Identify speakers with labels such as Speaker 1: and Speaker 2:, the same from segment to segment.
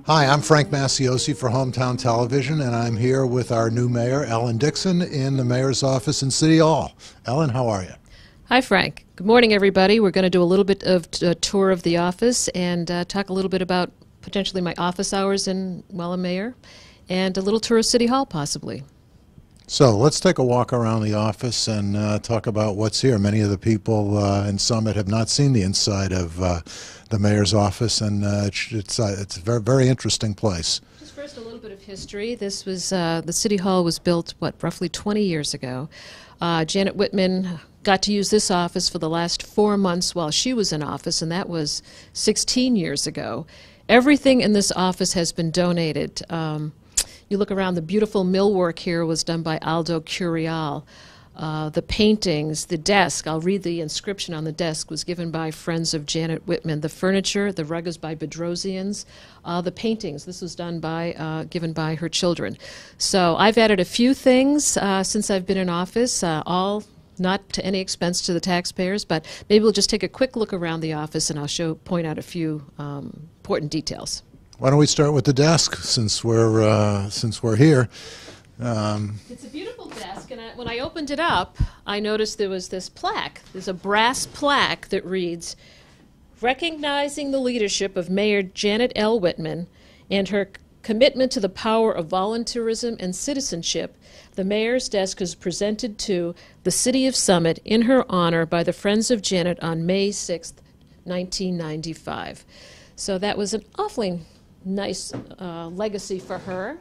Speaker 1: Hi, I'm Frank Masiosi for Hometown Television, and I'm here with our new mayor, Ellen Dickson, in the mayor's office in City Hall. Ellen, how are you?
Speaker 2: Hi, Frank. Good morning, everybody. We're going to do a little bit of a tour of the office and talk a little bit about potentially my office hours while I'm mayor, and a little tour of City Hall, possibly.
Speaker 1: So let's take a walk around the office and talk about what's here. Many of the people in Summit have not seen the inside of the mayor's office, and it's a very, very interesting place.
Speaker 2: Just first, a little bit of history. This was the City Hall was built, roughly 20 years ago. Janet Whitman got to use this office for the last 4 months while she was in office, and that was 16 years ago. Everything in this office has been donated. You look around, the beautiful millwork here was done by Aldo Curial. The paintings, the desk, I'll read the inscription on the desk, was given by friends of Janet Whitman. The furniture, the rug is by Bedrosians. The paintings, this was done given by her children. So I've added a few things since I've been in office, all not to any expense to the taxpayers, but maybe we'll just take a quick look around the office and I'll point out a few important details.
Speaker 1: Why don't we start with the desk, since we're here?
Speaker 2: It's a beautiful desk, and when I opened it up, I noticed there was this plaque. There's a brass plaque that reads, "Recognizing the leadership of Mayor Janet L. Whitman and her commitment to the power of volunteerism and citizenship, the mayor's desk is presented to the City of Summit in her honor by the Friends of Janet on May 6th, 1995. So that was an awfully nice legacy for her.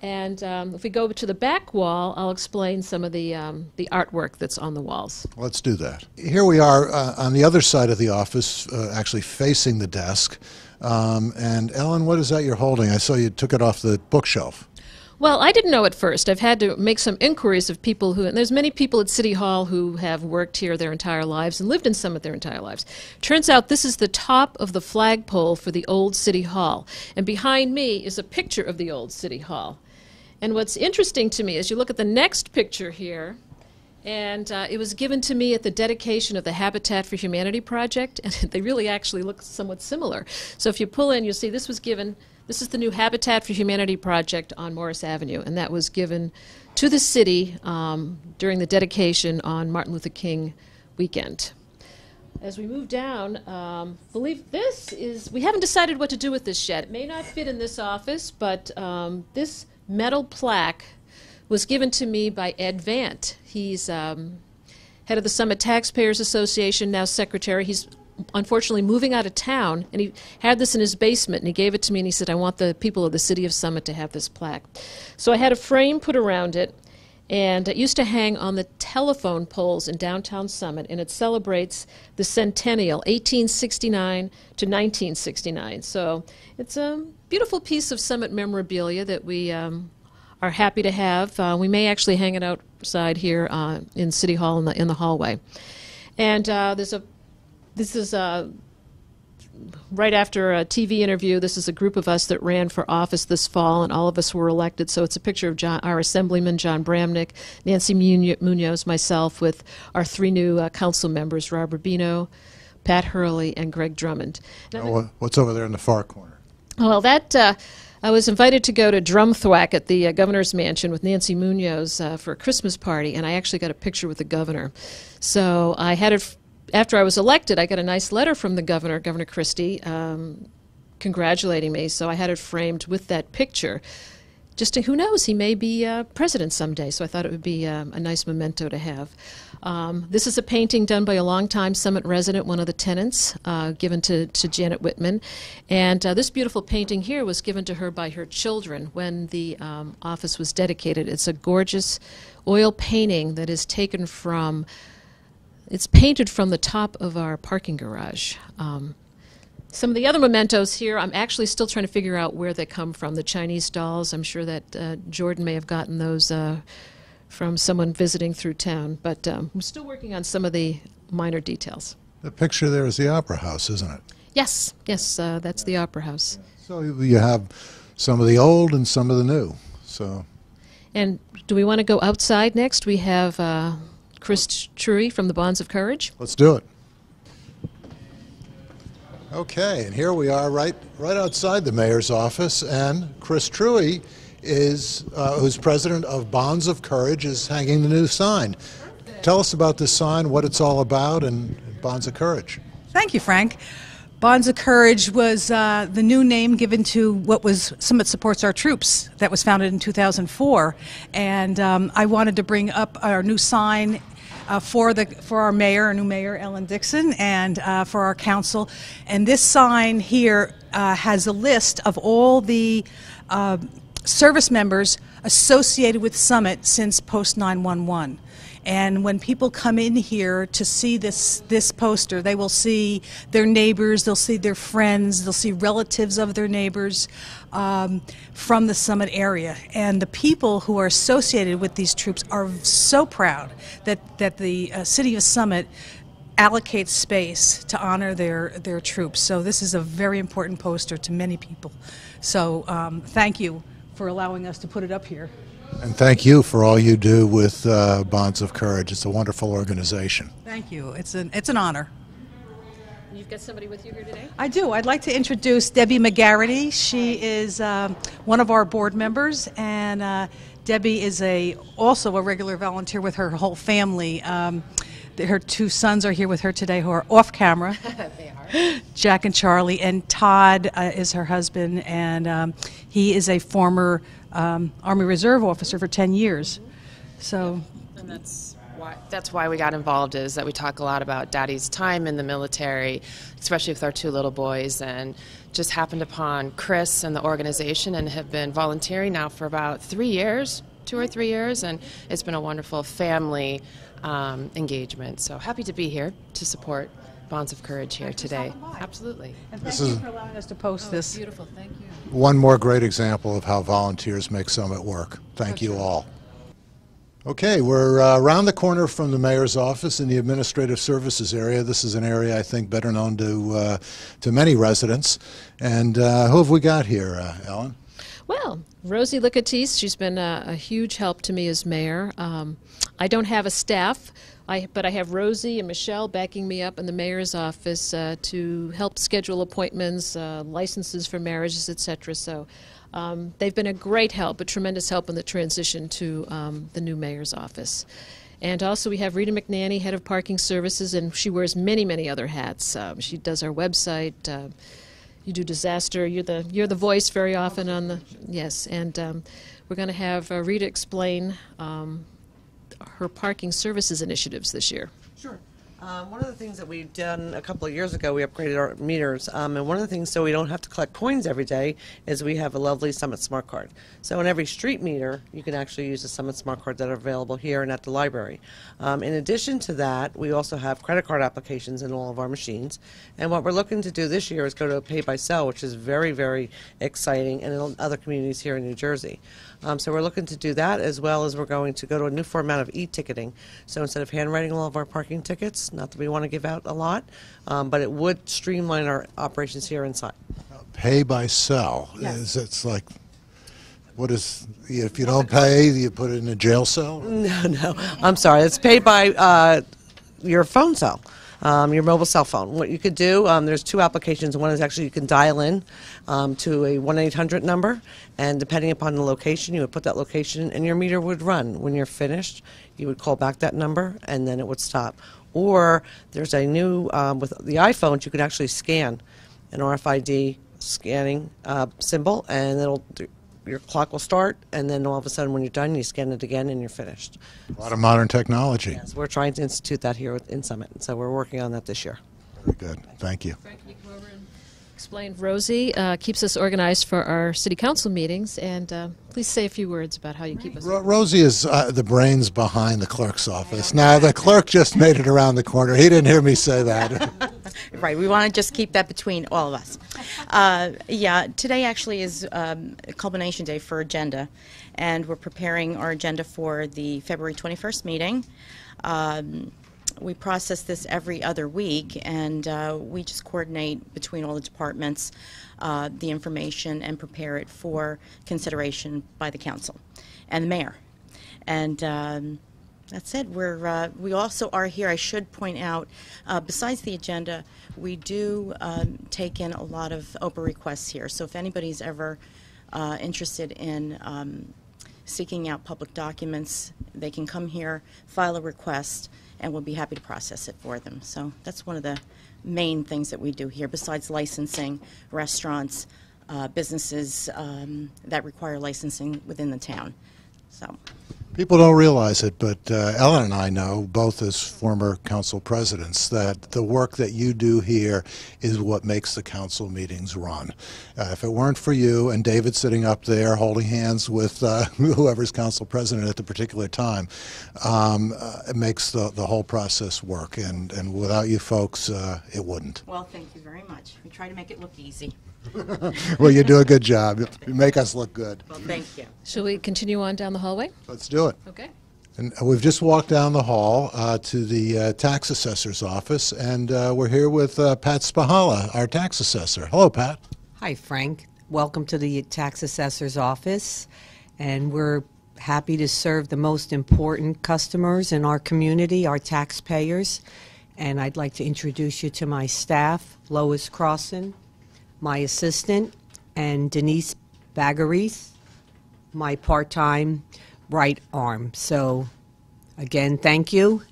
Speaker 2: And if we go to the back wall, I'll explain some of the artwork that's on the walls.
Speaker 1: Let's do that. Here we are on the other side of the office, actually facing the desk. And Ellen, what is that you're holding? I saw you took it off the bookshelf.
Speaker 2: Well, I didn't know at first. I've had to make some inquiries of people and there's many people at City Hall who have worked here their entire lives and lived in Summit their entire lives. Turns out this is the top of the flagpole for the old City Hall. And behind me is a picture of the old City Hall. And what's interesting to me is you look at the next picture here, and it was given to me at the dedication of the Habitat for Humanity project, and they really actually look somewhat similar. So if you pull in, you'll see this was given. This is the new Habitat for Humanity project on Morris Avenue, and that was given to the city during the dedication on Martin Luther King weekend. As we move down, we haven't decided what to do with this yet. It may not fit in this office, but this metal plaque was given to me by Ed Vant. He's head of the Summit Taxpayers Association, now secretary. He's unfortunately moving out of town, and he had this in his basement, and he gave it to me, and he said, I want the people of the city of Summit to have this plaque. So I had a frame put around it, and it used to hang on the telephone poles in downtown Summit, and it celebrates the centennial, 1869 to 1969. So it's a beautiful piece of Summit memorabilia that we are happy to have. We may actually hang it outside here in City Hall in the hallway. And this is right after a TV interview. This is a group of us that ran for office this fall, and all of us were elected. So it's a picture of our Assemblyman, John Bramnick, Nancy Munoz, myself, with our 3 new council members, Rob Rubino, Pat Hurley, and Greg Drummond.
Speaker 1: Now, what's over there in the far corner?
Speaker 2: Well, I was invited to go to Drum Thwack at the governor's mansion with Nancy Munoz for a Christmas party, and I actually got a picture with the governor. So I had it. After I was elected, I got a nice letter from the governor, Governor Christie, congratulating me. So I had it framed with that picture. Who knows, he may be president someday, so I thought it would be a nice memento to have. This is a painting done by a longtime Summit resident, one of the tenants, given to Janet Whitman. And this beautiful painting here was given to her by her children when the office was dedicated. It's a gorgeous oil painting that is taken from It's painted from the top of our parking garage. Some of the other mementos here, I'm actually still trying to figure out where they come from. The Chinese dolls, I'm sure that Jordan may have gotten those from someone visiting through town. But I'm still working on some of the minor details.
Speaker 1: The picture there is the Opera House, isn't it?
Speaker 2: Yes, yes, that's the Opera House.
Speaker 1: So you have some of the old and some of the new.
Speaker 2: And do we want to go outside next? We have Chris Trury from the Bonds of Courage.
Speaker 1: Let's do it. Okay, and here we are right outside the mayor's office, and Chris Truey is, who's president of Bonds of Courage, is hanging the new sign. Tell us about this sign, what it's all about, and Bonds of Courage.
Speaker 3: Thank you, Frank. Bonds of Courage was the new name given to what was Summit Supports Our Troops, that was founded in 2004. And I wanted to bring up our new sign for our mayor, our new mayor, Ellen Dickson, and for our council. And this sign here has a list of all the service members associated with Summit since post 9/11. And when people come in here to see this poster, they will see their neighbors, they'll see their friends, they'll see relatives of their neighbors from the Summit area. And the people who are associated with these troops are so proud that the city of Summit allocates space to honor their troops. So this is a very important poster to many people. So thank you for allowing us to put it up here.
Speaker 1: And thank you for all you do with Bonds of Courage. It's a wonderful organization.
Speaker 3: Thank you. It's an honor.
Speaker 2: You've got somebody with you here today?
Speaker 3: I do. I'd like to introduce Debbie McGarity. She is one of our board members, and Debbie is also a regular volunteer with her whole family. Her two sons are here with her today who are off camera.
Speaker 2: They are.
Speaker 3: Jack and Charlie, and Todd is her husband, and he is a former Army Reserve officer for 10 years. So,
Speaker 4: and that's why we got involved, is that we talk a lot about Daddy's time in the military, especially with our two little boys, and just happened upon Chris and the organization and have been volunteering now for about 3 years, 2 or 3 years, and it's been a wonderful family engagement. So happy to be here to support Bonds of Courage here today. Absolutely.
Speaker 3: and thank you for allowing us to post this.
Speaker 2: Beautiful, thank you.
Speaker 1: One more great example of how volunteers make Summit work. Thank you all. Okay, we're around the corner from the mayor's office in the administrative services area. This is an area I think better known to many residents. And who have we got here, Ellen?
Speaker 2: Well, Rosie Licatisse, she's been a huge help to me as mayor. I don't have a staff, but I have Rosie and Michelle backing me up in the mayor's office to help schedule appointments, licenses for marriages, etc. So they've been a great help, a tremendous help in the transition to the new mayor's office. And also we have Rita McNanny, head of parking services, and she wears many, many other hats. She does our website. You do disaster. You're the voice very often on the yes. And we're going to have Rita explain her parking services initiatives this year.
Speaker 5: Sure. One of the things that we've done a couple of years ago, we upgraded our meters, and one of the things, so we don't have to collect coins every day, is we have a lovely Summit Smart Card. So in every street meter, you can actually use the Summit Smart Card that are available here and at the library. In addition to that, we also have credit card applications in all of our machines, and what we're looking to do this year is go to a pay-by-cell, which is very, very exciting, and in other communities here in New Jersey. So we're looking to do that, as well as we're going to go to a new format of e-ticketing. So instead of handwriting all of our parking tickets, not that we want to give out a lot, but it would streamline our operations here inside.
Speaker 1: Pay by cell.
Speaker 3: Yes.
Speaker 1: It's like, what is, if you don't pay, you put it in a jail cell?
Speaker 5: No, I'm sorry. It's paid by your phone cell. Your mobile cell phone. What you could do, there's two applications. One is actually you can dial in to a 1-800 number, and depending upon the location, you would put that location and your meter would run. When you're finished, you would call back that number and then it would stop. Or there's a new, with the iPhones, you could actually scan an RFID scanning symbol, and your clock will start, and then all of a sudden when you're done, you scan it again and you're finished.
Speaker 1: A lot of modern technology.
Speaker 5: Yes, we're trying to institute that here in Summit, and so we're working on that this year.
Speaker 1: Very good. Thank you.
Speaker 2: Frank, can you come over and explain? Rosie keeps us organized for our city council meetings, and please say a few words about how you keep us
Speaker 1: Rosie is the brains behind the clerk's office. Now, the clerk just made it around the corner. He didn't hear me say that.
Speaker 6: Right, we want to just keep that between all of us. Yeah, today actually is a culmination day for agenda, and we're preparing our agenda for the February 21st meeting. We process this every other week, and we just coordinate between all the departments the information and prepare it for consideration by the council and the mayor. And That's it. We also are here. I should point out, besides the agenda, we do take in a lot of Oprah requests here. So if anybody's ever interested in seeking out public documents, they can come here, file a request, and we'll be happy to process it for them. So that's one of the main things that we do here, besides licensing restaurants, businesses that require licensing within the town. So.
Speaker 1: People don't realize it, but Ellen and I know, both as former council presidents, that the work that you do here is what makes the council meetings run. If it weren't for you and David sitting up there holding hands with whoever's council president at the particular time, it makes the whole process work. And without you folks, it wouldn't.
Speaker 6: Well, thank you very much. We try to make it look easy.
Speaker 1: Well, you do a good job. You make us look good.
Speaker 6: Well, thank you.
Speaker 2: Shall we continue on down the hallway?
Speaker 1: Let's do it.
Speaker 2: Okay.
Speaker 1: And we've just walked down the hall to the tax assessor's office, and we're here with Pat Spahala, our tax assessor. Hello, Pat.
Speaker 7: Hi, Frank. Welcome to the tax assessor's office, and we're happy to serve the most important customers in our community, our taxpayers. And I'd like to introduce you to my staff, Lois Crossan, my assistant, and Denise Bagaris, my part-time right arm. So, again, thank you.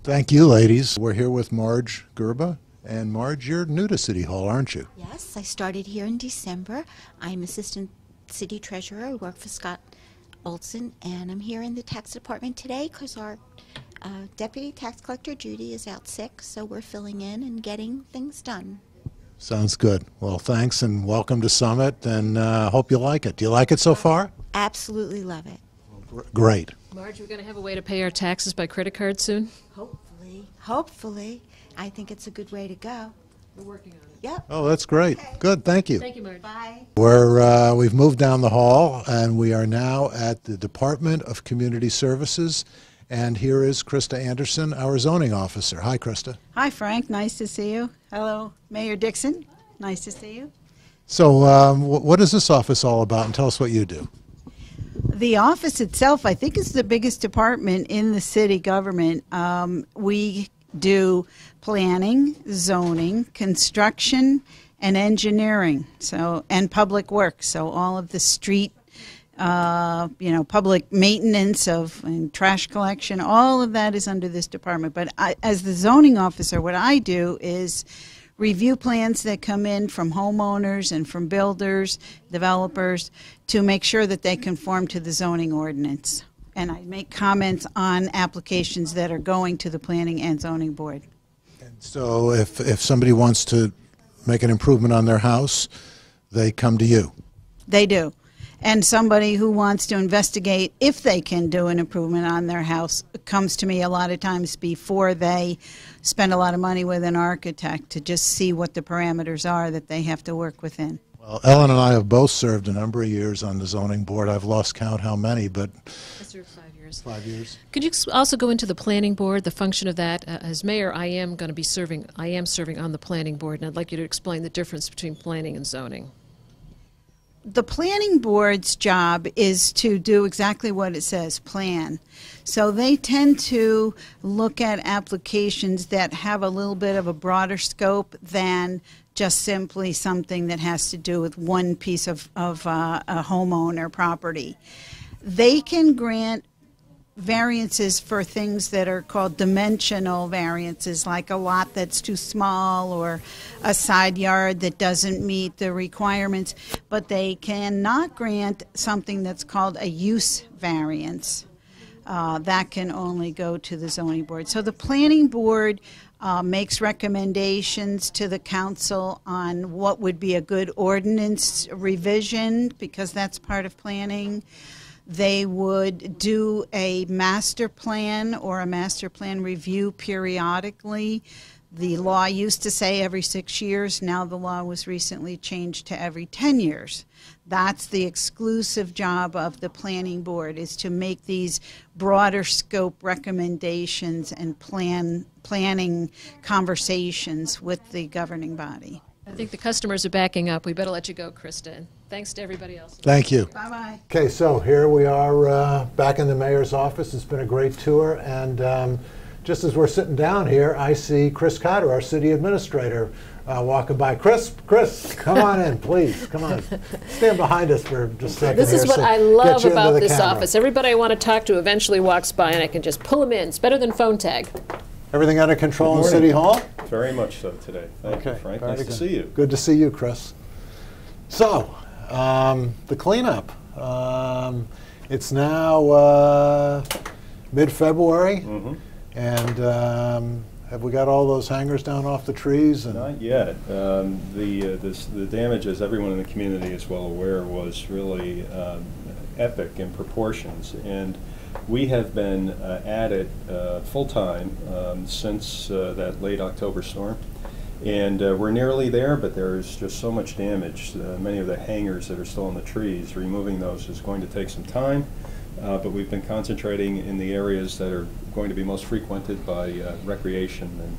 Speaker 1: Thank you, ladies. We're here with Marge Gerba. And Marge, you're new to City Hall, aren't you?
Speaker 8: Yes, I started here in December. I'm Assistant City Treasurer. I work for Scott Olson, and I'm here in the tax department today because our Deputy Tax Collector Judy is out sick, so we're filling in and getting things done.
Speaker 1: Sounds good. Well, thanks and welcome to Summit, and hope you like it. Do you like it so far?
Speaker 8: Absolutely love it.
Speaker 1: Great.
Speaker 2: Marge, we're going to have a way to pay our taxes by credit card soon?
Speaker 8: Hopefully. I think it's a good way to go.
Speaker 2: We're working on it.
Speaker 8: Yep.
Speaker 1: Oh, that's great.
Speaker 8: Okay.
Speaker 1: Good, thank you.
Speaker 2: Thank you, Marge.
Speaker 8: Bye.
Speaker 1: We've moved down the hall, and we are now at the Department of Community Services. And here is Krista Anderson, our zoning officer. Hi, Krista.
Speaker 9: Hi, Frank. Nice to see you. Hello, Mayor Dickson. Nice to see you.
Speaker 1: So what is this office all about, and tell us what you do.
Speaker 9: The office itself, I think, is the biggest department in the city government. We do planning, zoning, construction, and engineering, and public works. So all of the street, public maintenance and trash collection, all of that is under this department. But as the zoning officer, what I do is review plans that come in from homeowners and from builders, developers, to make sure that they conform to the zoning ordinance. And I make comments on applications that are going to the Planning and Zoning Board.
Speaker 1: And so if somebody wants to make an improvement on their house, they come to you.
Speaker 9: They do. And somebody who wants to investigate if they can do an improvement on their house comes to me a lot of times before they spend a lot of money with an architect to just see what the parameters are that they have to work within.
Speaker 1: Well, Ellen and I have both served a number of years on the zoning board. I've lost count how many, but
Speaker 2: I served 5 years.
Speaker 1: 5 years.
Speaker 2: Could you also go into the planning board, the function of that? As mayor, I am serving on the planning board, and I'd like you to explain the difference between planning and zoning.
Speaker 9: The planning board's job is to do exactly what it says, plan. So they tend to look at applications that have a little bit of a broader scope than just simply something that has to do with one piece of a homeowner property. They can grant variances for things that are called dimensional variances, like a lot that's too small or a side yard that doesn't meet the requirements, but they cannot grant something that's called a use variance. That can only go to the zoning board. So the planning board makes recommendations to the council on what would be a good ordinance revision, because that's part of planning. They would do a master plan or a master plan review periodically. The law used to say every 6 years. Now the law was recently changed to every 10 years. That's the exclusive job of the planning board, is to make these broader scope recommendations and planning conversations with the governing body.
Speaker 2: I think the customers are backing up. We better let you go, Krista. Thanks to everybody else.
Speaker 1: Thank you.
Speaker 9: Bye-bye.
Speaker 1: Okay, so here we are back in the mayor's office. It's been a great tour, and just as we're sitting down here, I see Chris Cotter, our city administrator, walking by. Chris, come on in, please. Come on. Stand behind us for just a second.
Speaker 2: This is
Speaker 1: here
Speaker 2: what
Speaker 1: so
Speaker 2: I
Speaker 1: get
Speaker 2: love
Speaker 1: you into
Speaker 2: about
Speaker 1: the
Speaker 2: this
Speaker 1: camera.
Speaker 2: office. Everybody I want to talk to eventually walks by, and I can just pull them in. It's better than phone tag.
Speaker 1: Everything under control in
Speaker 10: Good
Speaker 1: City
Speaker 10: morning.
Speaker 1: Hall?
Speaker 10: Very much so today. Thank you, Frank.
Speaker 1: very
Speaker 10: Nice to
Speaker 1: good.
Speaker 10: see you.
Speaker 1: Good to see you, Chris. So, the cleanup. It's now mid-February, and have we got all those hangers down off the trees? And
Speaker 10: Not yet. The damage, as everyone in the community is well aware, was really epic in proportions. And we have been at it full-time since that late October storm. And we're nearly there, but there's just so much damage. Many of the hangers that are still in the trees, removing those is going to take some time. But we've been concentrating in the areas that are going to be most frequented by recreation and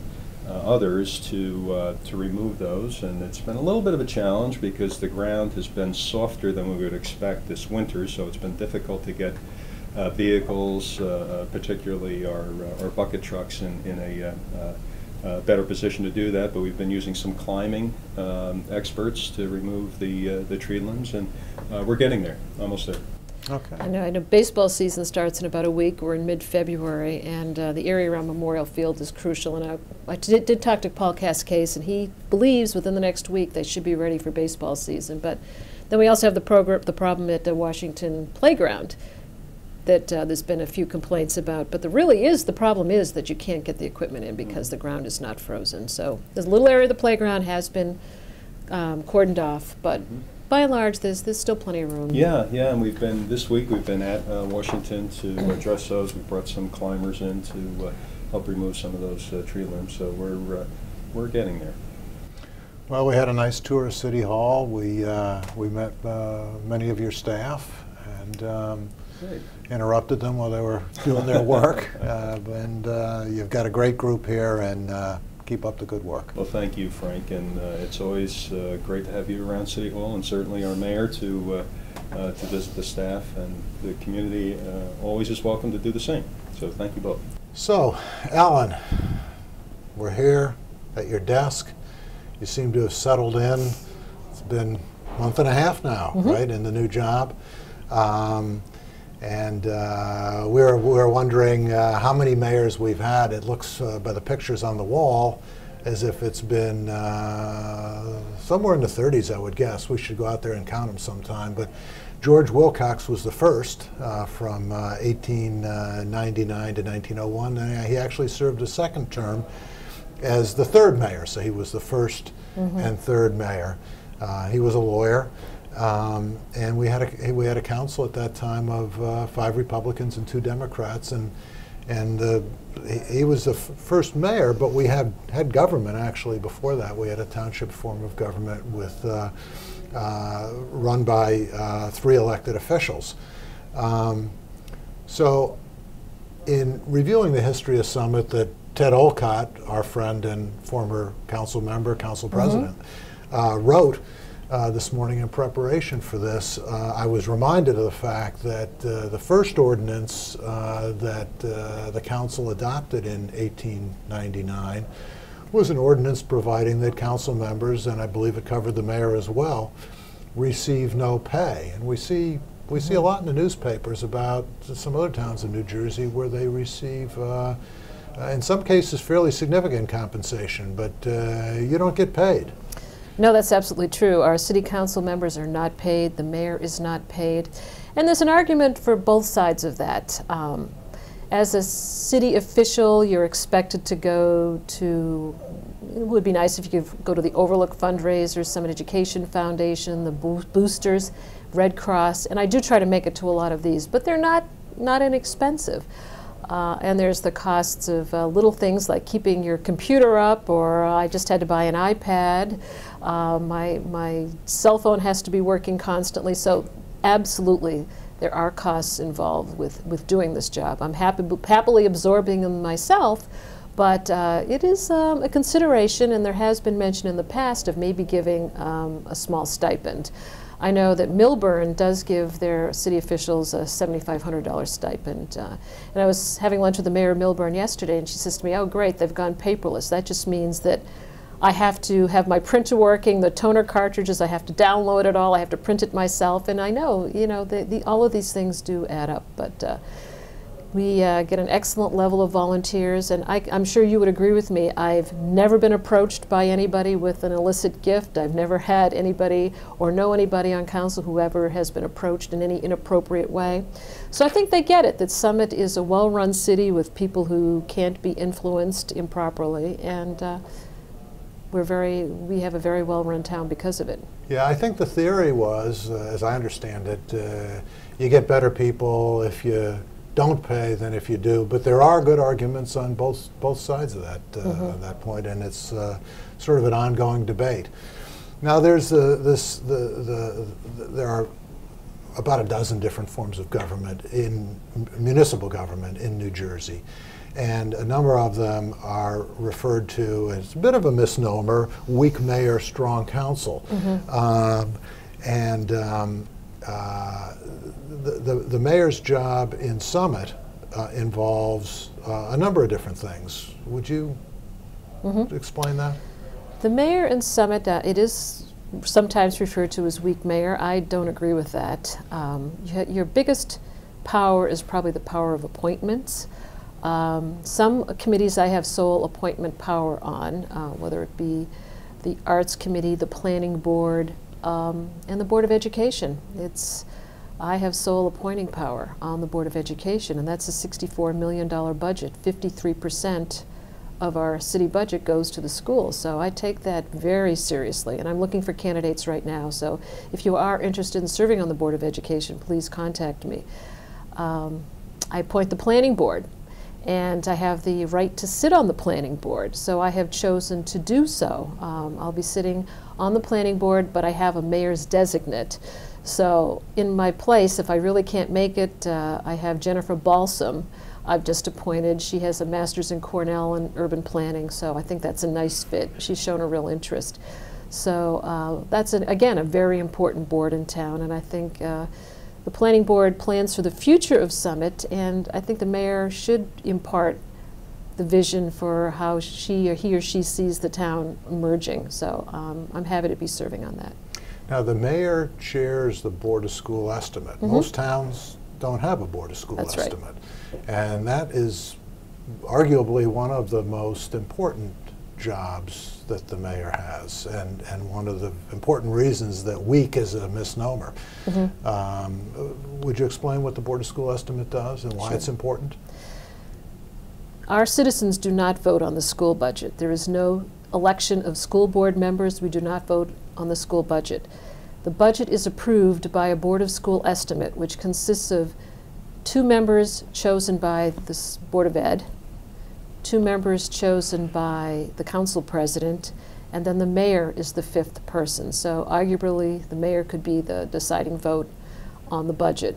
Speaker 10: others to remove those. And it's been a little bit of a challenge because the ground has been softer than we would expect this winter, so it's been difficult to get vehicles, particularly our bucket trucks, in a better position to do that. But we've been using some climbing experts to remove the tree limbs, and we're getting there, almost there.
Speaker 1: okay.
Speaker 2: I know baseball season starts in about a week. We're in mid-February, and the area around Memorial Field is crucial. And I did talk to Paul Cascase, and he believes within the next week they should be ready for baseball season. But then we also have the problem at the Washington Playground that there's been a few complaints about. But the problem is that you can't get the equipment in because the ground is not frozen. So there's a little area of the playground has been cordoned off, but by and large, there's still plenty of room.
Speaker 10: Yeah, and this week we've been at Washington to address those. We brought some climbers in to help remove some of those tree limbs. So we're getting there.
Speaker 1: Well, we had a nice tour of City Hall. We met many of your staff and
Speaker 10: Great.
Speaker 1: interrupted them while they were doing their work. And you've got a great group here, and keep up the good work.
Speaker 10: Well, thank you, Frank, and it's always great to have you around City Hall, and certainly our mayor to visit the staff, and the community always is welcome to do the same. So thank you both.
Speaker 1: So, Alan, we're here at your desk. You seem to have settled in. It's been a month and a half now, right, in the new job. And we're wondering how many mayors we've had. It looks, by the pictures on the wall, as if it's been somewhere in the 30s, I would guess. We should go out there and count them sometime. But George Wilcox was the first from 1899 to 1901. And he actually served a second term as the third mayor. So he was the first and third mayor. He was a lawyer. And we had a council at that time of 5 Republicans and 2 Democrats, and he was the first mayor. But we had government actually before that. We had a township form of government with run by 3 elected officials. So, in reviewing the history of Summit, that Ted Olcott, our friend and former council member, council president, wrote. This morning in preparation for this, I was reminded of the fact that the first ordinance that the council adopted in 1899 was an ordinance providing that council members, and I believe it covered the mayor as well, receive no pay. And we see a lot in the newspapers about some other towns in New Jersey where they receive, in some cases, fairly significant compensation, but you don't get paid.
Speaker 2: No, that's absolutely true. Our city council members are not paid. The mayor is not paid. And there's an argument for both sides of that. As a city official, you're expected to go to, it would be nice if you could go to the Overlook fundraisers, Summit Education Foundation, the Boosters, Red Cross, and I do try to make it to a lot of these, but they're not inexpensive. And there's the costs of little things like keeping your computer up, or I just had to buy an iPad. My cell phone has to be working constantly. So absolutely, there are costs involved with doing this job. I'm happily absorbing them myself, but it is a consideration, and there has been mention in the past of maybe giving a small stipend. I know that Milburn does give their city officials a $7,500 stipend. And I was having lunch with the mayor of Milburn yesterday, and she says to me, "Oh, great, they've gone paperless. That just means that I have to have my printer working, the toner cartridges, I have to download it all, I have to print it myself." And I know, you know, all of these things do add up. But we get an excellent level of volunteers, and I'm sure you would agree with me. I've never been approached by anybody with an illicit gift. I've never had anybody or know anybody on council who ever has been approached in any inappropriate way. So I think they get it, that Summit is a well-run city with people who can't be influenced improperly, and we have a very well-run town because of it.
Speaker 1: Yeah, I think the theory was, as I understand it, you get better people if you don't pay than if you do. But there are good arguments on both sides of that point, and it's sort of an ongoing debate. Now, there's there are about a dozen different forms of government in municipal government in New Jersey. And a number of them are referred to as a bit of a misnomer: weak mayor, strong council. The mayor's job in Summit involves a number of different things. Would you explain that?
Speaker 2: The mayor in Summit, it is sometimes referred to as weak mayor. I don't agree with that. Your biggest power is probably the power of appointments. Some committees I have sole appointment power on, whether it be the Arts Committee, the Planning Board, and the Board of Education. I have sole appointing power on the Board of Education, and that's a $64 million budget. 53% of our city budget goes to the schools, so I take that very seriously, and I'm looking for candidates right now. So if you are interested in serving on the Board of Education, please contact me. I appoint the Planning Board, and I have the right to sit on the Planning Board, so I have chosen to do so. I'll be sitting on the Planning Board, but I have a mayor's designate. So in my place, if I really can't make it, I have Jennifer Balsam I've just appointed. She has a master's in Cornell in urban planning, so I think that's a nice fit. She's shown a real interest. So that's, again, a very important board in town, and I think the Planning Board plans for the future of Summit, and I think the mayor should impart the vision for how he or she sees the town emerging. So I'm happy to be serving on that.
Speaker 1: Now, the mayor chairs the Board of School Estimate. Most towns don't have a Board of School Estimate. Right. And that is arguably one of the most important jobs that the mayor has, and one of the important reasons that weak is a misnomer. Would you explain what the Board of School Estimate does and why it's important?
Speaker 2: Our citizens do not vote on the school budget. There is no election of school board members. We do not vote on the school budget. The budget is approved by a Board of School Estimate, which consists of 2 members chosen by the Board of Ed, 2 members chosen by the council president, and then the mayor is the 5th person. So arguably, the mayor could be the deciding vote on the budget.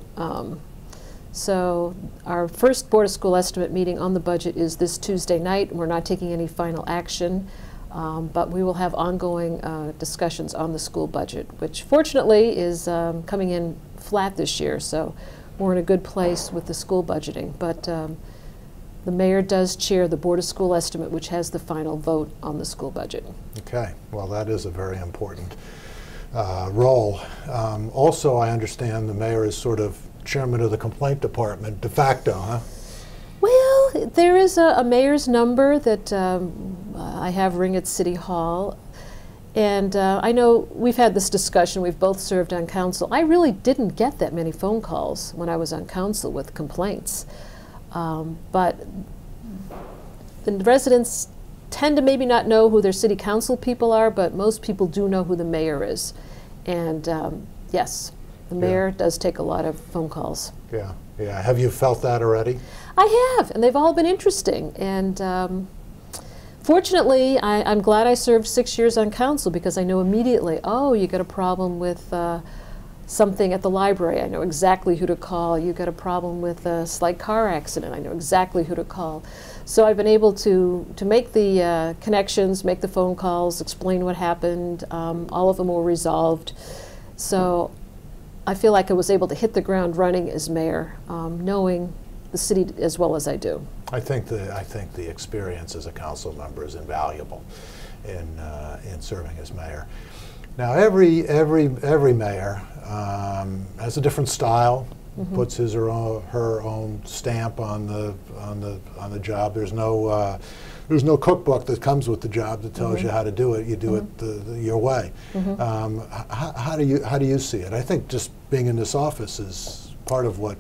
Speaker 2: So our first Board of School Estimate meeting on the budget is this Tuesday night. We're not taking any final action, but we will have ongoing discussions on the school budget, which fortunately is coming in flat this year. So we're in a good place with the school budgeting. But the mayor does chair the Board of School Estimate, which has the final vote on the school budget. Okay,
Speaker 1: well, that is a very important role. Also, I understand the mayor is sort of chairman of the complaint department de facto, huh?
Speaker 2: Well, there is a mayor's number that I have ring at City Hall. And I know we've had this discussion, we've both served on council. I really didn't get that many phone calls when I was on council with complaints. But the residents tend to maybe not know who their city council people are, but most people do know who the mayor is. And yes, the mayor does take a lot of phone calls.
Speaker 1: Yeah, yeah. Have you felt that already?
Speaker 2: I have, and they've all been interesting. And fortunately, I'm glad I served 6 years on council, because I know immediately, oh, you got a problem with something at the library, I know exactly who to call. You got a problem with a slight car accident, I know exactly who to call. So I've been able to make the connections, make the phone calls, explain what happened. All of them were resolved. So I feel like I was able to hit the ground running as mayor, knowing the city as well as I do.
Speaker 1: I think the experience as a council member is invaluable in serving as mayor. Now every mayor has a different style, puts his or her own stamp on the job. There's no cookbook that comes with the job that tells you how to do it. You do it your way. How do you see it? I think just being in this office is part of what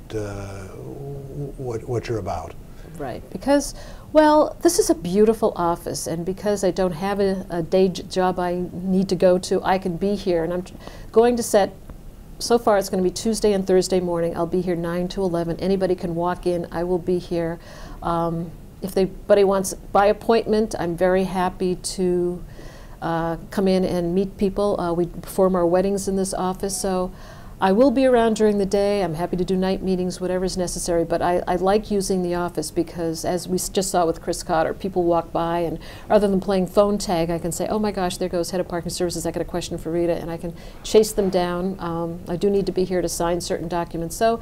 Speaker 1: you're about.
Speaker 2: Right, because, well, this is a beautiful office, and because I don't have a day job I need to go to, I can be here, and I'm going to set, so far it's going to be Tuesday and Thursday morning. I'll be here 9 to 11. Anybody can walk in. I will be here. If anybody wants by appointment, I'm very happy to come in and meet people. We perform our weddings in this office, so I will be around during the day. I'm happy to do night meetings, whatever is necessary, but I like using the office because, as we just saw with Chris Cotter, people walk by, and rather than playing phone tag, I can say, oh my gosh, there goes Head of Parking Services, I got a question for Rita, and I can chase them down. I do need to be here to sign certain documents. So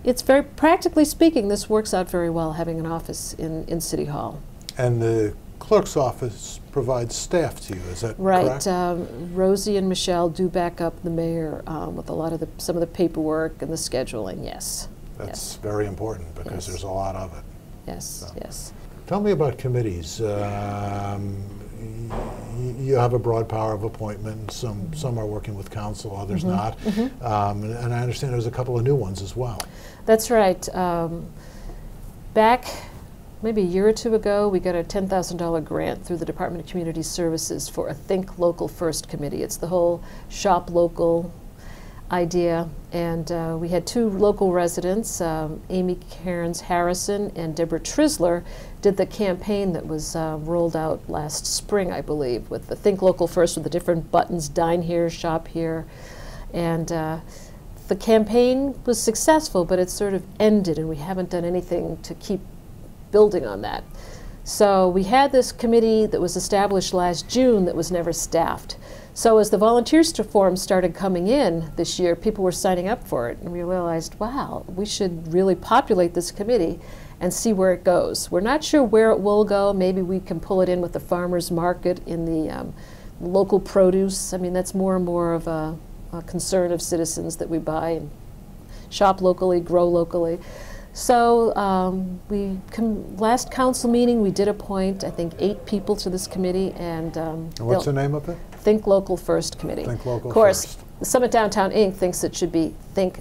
Speaker 2: it's very, practically speaking, this works out very well, having an office in City Hall.
Speaker 1: And the clerk's office provides staff to you, is that correct?
Speaker 2: Right. Rosie and Michelle do back up the mayor with a lot of some of the paperwork and the scheduling, yes.
Speaker 1: That's very important because there's a lot of it.
Speaker 2: Yes,
Speaker 1: so.
Speaker 2: Yes.
Speaker 1: Tell me about committees. You have a broad power of appointment. Some are working with council, others not. And I understand there's a couple of new ones as well. That's
Speaker 2: right. Back maybe a year or two ago, we got a $10,000 grant through the Department of Community Services for a Think Local First committee. It's the whole shop local idea, and we had two local residents, Amy Cairns Harrison and Deborah Trisler, did the campaign that was rolled out last spring, I believe, with the Think Local First, with the different buttons, dine here, shop here, and the campaign was successful, but it sort of ended, and we haven't done anything to keep building on that. So we had this committee that was established last June that was never staffed. So as the volunteers form started coming in this year, people were signing up for it, and we realized, wow, we should really populate this committee and see where it goes. We're not sure where it will go. Maybe we can pull it in with the farmers market in the local produce. I mean, that's more and more of a concern of citizens, that we buy and shop locally, grow locally. So last council meeting, we did appoint, I think, 8 people to this committee, and
Speaker 1: what's the name of it?
Speaker 2: Think Local First Committee.
Speaker 1: Think Local First.
Speaker 2: Of course, the Summit Downtown Inc. thinks it should be Think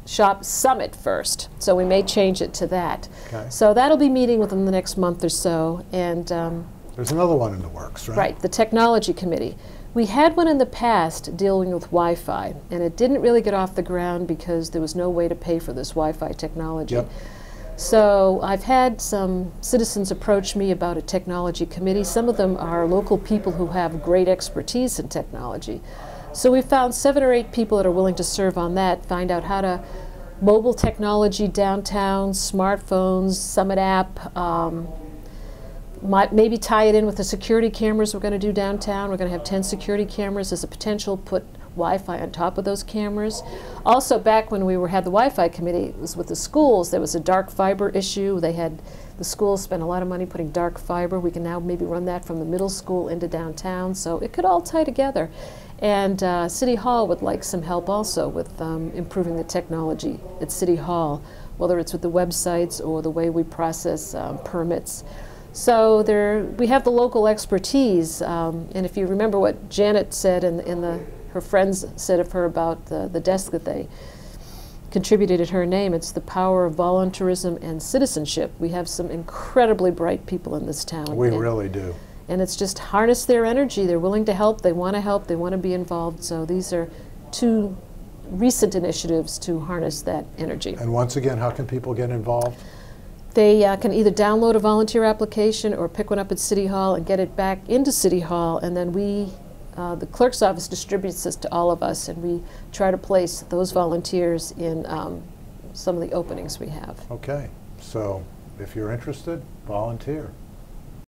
Speaker 2: Shop Summit First, so we may change it to that.
Speaker 1: Okay.
Speaker 2: So that'll be meeting within the next month or so, and
Speaker 1: there's another one in the works, right?
Speaker 2: Right, the Technology Committee. We had one in the past dealing with Wi-Fi, and it didn't really get off the ground because there was no way to pay for this Wi-Fi technology.
Speaker 1: Yep.
Speaker 2: So I've had some citizens approach me about a technology committee. Some of them are local people who have great expertise in technology. So we found 7 or 8 people that are willing to serve on that, find out how to mobile technology downtown, smartphones, Summit app, maybe tie it in with the security cameras we're going to do downtown. We're going to have 10 security cameras as a potential, put Wi-Fi on top of those cameras. Also, back when we had the Wi-Fi committee, it was with the schools. There was a dark fiber issue. The schools spent a lot of money putting dark fiber. We can now maybe run that from the middle school into downtown, so it could all tie together. And City Hall would like some help also with improving the technology at City Hall, whether it's with the websites or the way we process permits. So we have the local expertise, and if you remember what Janet said her friends said of her about the desk that they contributed at her name, it's the power of volunteerism and citizenship. We have some incredibly bright people in this town.
Speaker 1: We really do.
Speaker 2: And it's just harness their energy. They're willing to help, they want to be involved. So these are 2 recent initiatives to harness that energy.
Speaker 1: And once again, how can people get involved?
Speaker 2: They can either download a volunteer application or pick one up at City Hall and get it back into City Hall, and then the clerk's office distributes this to all of us, and we try to place those volunteers in some of the openings we have.
Speaker 1: Okay, so if you're interested, volunteer.